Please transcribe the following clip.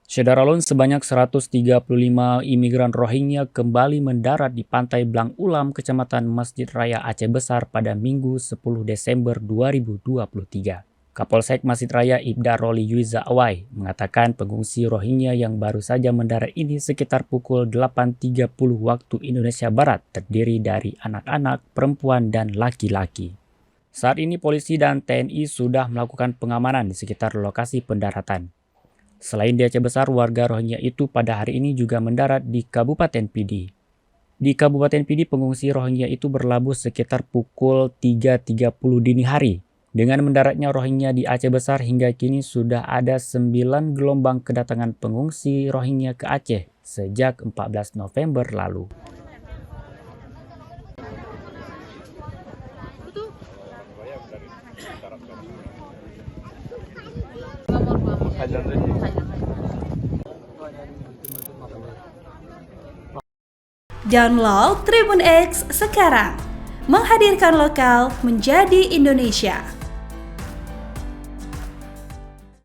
Syederalun sebanyak 135 imigran Rohingya kembali mendarat di pantai Blang Ulam, Kecamatan Masjid Raya Aceh Besar pada Minggu 10 Desember 2023. Kapolsek Masjid Raya Ibda Roli Yuiza Awai mengatakan pengungsi Rohingya yang baru saja mendarat ini sekitar pukul 8.30 waktu Indonesia Barat terdiri dari anak-anak, perempuan, dan laki-laki. Saat ini polisi dan TNI sudah melakukan pengamanan di sekitar lokasi pendaratan. Selain di Aceh Besar, warga Rohingya itu pada hari ini juga mendarat di Kabupaten Pidi. Di Kabupaten Pidi, pengungsi Rohingya itu berlabuh sekitar pukul 3.30 dini hari. Dengan mendaratnya Rohingya di Aceh Besar, hingga kini sudah ada 9 gelombang kedatangan pengungsi Rohingya ke Aceh sejak 14 November lalu. Download Tribun X sekarang, menghadirkan lokal menjadi Indonesia.